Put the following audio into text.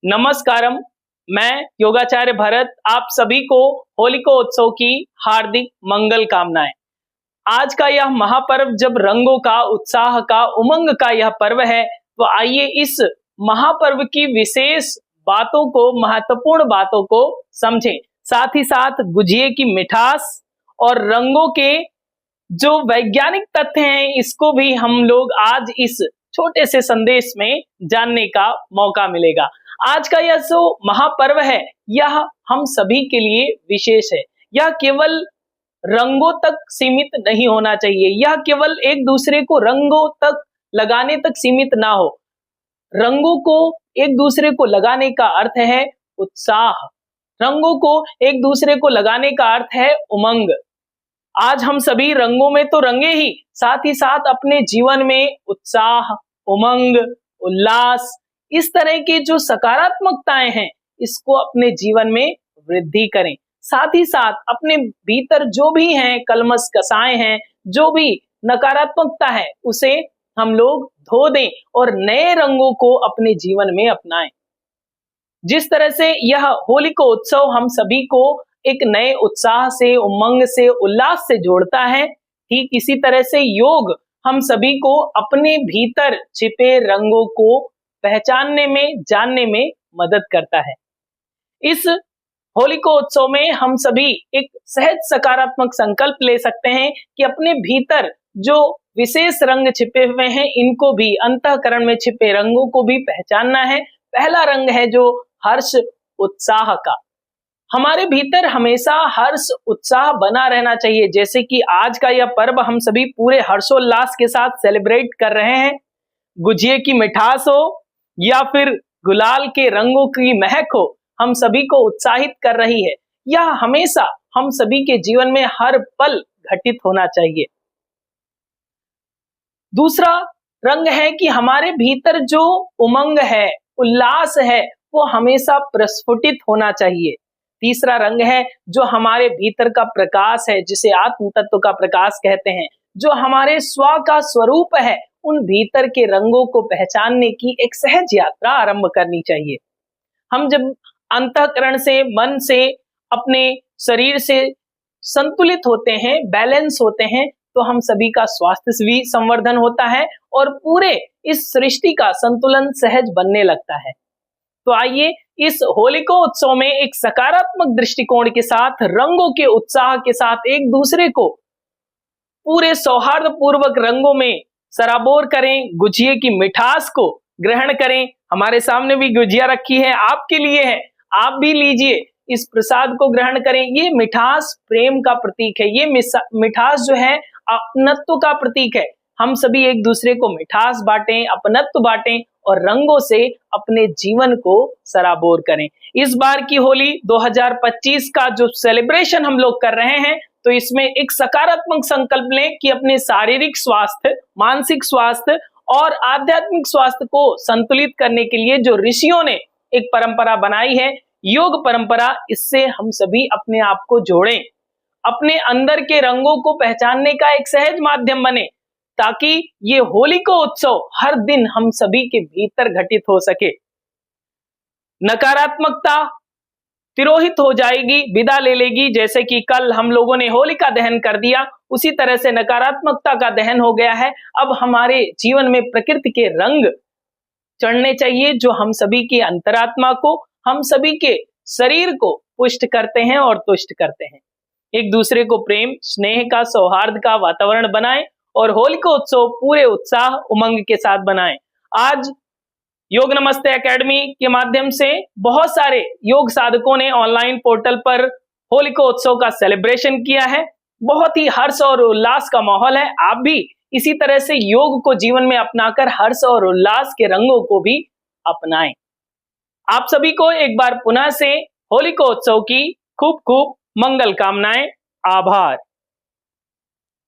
नमस्कारम। मैं योगाचार्य भरत आप सभी को होलिकोत्सव की हार्दिक मंगल कामनाएं। आज का यह महापर्व जब रंगों का, उत्साह का, उमंग का यह पर्व है, तो आइए इस महापर्व की विशेष बातों को, महत्वपूर्ण बातों को समझें। साथ ही साथ गुजिये की मिठास और रंगों के जो वैज्ञानिक तथ्य हैं, इसको भी हम लोग आज इस छोटे से संदेश में जानने का मौका मिलेगा। आज का यह जो महापर्व है, यह हम सभी के लिए विशेष है। यह केवल रंगों तक सीमित नहीं होना चाहिए, यह केवल एक दूसरे को रंगों तक लगाने तक सीमित ना हो। रंगों को एक दूसरे को लगाने का अर्थ है उत्साह, रंगों को एक दूसरे को लगाने का अर्थ है उमंग। आज हम सभी रंगों में तो रंगे ही, साथ ही साथ अपने जीवन में उत्साह, उमंग, उल्लास, इस तरह की जो सकारात्मकताएं हैं, इसको अपने जीवन में वृद्धि करें। साथ ही साथ अपने भीतर जो भी हैं कलमश कसाए हैं, जो भी नकारात्मकता है, उसे हम लोग धो दें और नए रंगों को अपने जीवन में अपनाएं। जिस तरह से यह होलिकोत्सव हम सभी को एक नए उत्साह से, उमंग से, उल्लास से जोड़ता है, ठीक इसी तरह से योग हम सभी को अपने भीतर छिपे रंगों को पहचानने में, जानने में मदद करता है। इस होलिकोत्सव में हम सभी एक सहज सकारात्मक संकल्प ले सकते हैं कि अपने भीतर जो विशेष रंग छिपे हुए हैं, इनको भी, अंतःकरण में छिपे रंगों को भी पहचानना है। पहला रंग है जो हर्ष, उत्साह का। हमारे भीतर हमेशा हर्ष, उत्साह बना रहना चाहिए। जैसे कि आज का यह पर्व हम सभी पूरे हर्षोल्लास के साथ सेलिब्रेट कर रहे हैं। गुजिये की मिठास हो या फिर गुलाल के रंगों की महक हो, हम सभी को उत्साहित कर रही है। यह हमेशा हम सभी के जीवन में हर पल घटित होना चाहिए। दूसरा रंग है कि हमारे भीतर जो उमंग है, उल्लास है, वो हमेशा प्रस्फुटित होना चाहिए। तीसरा रंग है जो हमारे भीतर का प्रकाश है, जिसे आत्म तत्व का प्रकाश कहते हैं, जो हमारे स्व का स्वरूप है, उन भीतर के रंगों को पहचानने की एक सहज यात्रा आरंभ करनी चाहिए। हम जब अंतःकरण से, मन से, अपने शरीर से संतुलित होते हैं, बैलेंस होते हैं, तो हम सभी का स्वास्थ्य भी संवर्धन होता है और पूरे इस सृष्टि का संतुलन सहज बनने लगता है। तो आइए इस होलिकोत्सव में एक सकारात्मक दृष्टिकोण के साथ, रंगों के उत्साह के साथ एक दूसरे को पूरे सौहार्दपूर्वक रंगों में सराबोर करें। गुजिये की मिठास को ग्रहण करें। हमारे सामने भी गुजिया रखी है, आपके लिए है, आप भी लीजिए, इस प्रसाद को ग्रहण करें। ये मिठास प्रेम का प्रतीक है, ये मिठास जो है अपनत्व का प्रतीक है। हम सभी एक दूसरे को मिठास बांटें, अपनत्व बांटें और रंगों से अपने जीवन को सराबोर करें। इस बार की होली 2025 का जो सेलिब्रेशन हम लोग कर रहे हैं, तो इसमें एक सकारात्मक संकल्प लें कि अपने शारीरिक स्वास्थ्य, मानसिक स्वास्थ्य और आध्यात्मिक स्वास्थ्य को संतुलित करने के लिए जो ऋषियों ने एक परंपरा बनाई है, योग परंपरा, इससे हम सभी अपने आप को जोड़ें, अपने अंदर के रंगों को पहचानने का एक सहज माध्यम बने, ताकि ये होलिकोत्सव हर दिन हम सभी के भीतर घटित हो सके। नकारात्मकता तिरोहित हो जाएगी, विदा ले लेगी। जैसे कि कल हम लोगों ने होलिका दहन कर दिया, उसी तरह से नकारात्मकता का दहन हो गया है। अब हमारे जीवन में प्रकृति के रंग चढ़ने चाहिए, जो हम सभी की अंतरात्मा को, हम सभी के शरीर को पुष्ट करते हैं और तुष्ट करते हैं। एक दूसरे को प्रेम, स्नेह का, सौहार्द का वातावरण बनाएं और होलिकोत्सव पूरे उत्साह, उमंग के साथ बनाएं। आज योग नमस्ते एकेडमी के माध्यम से बहुत सारे योग साधकों ने ऑनलाइन पोर्टल पर होलिकोत्सव का सेलिब्रेशन किया है। बहुत ही हर्ष और उल्लास का माहौल है। आप भी इसी तरह से योग को जीवन में अपनाकर हर्ष और उल्लास के रंगों को भी अपनाएं। आप सभी को एक बार पुनः से होलिकोत्सव की खूब खूब मंगल कामनाएं। आभार।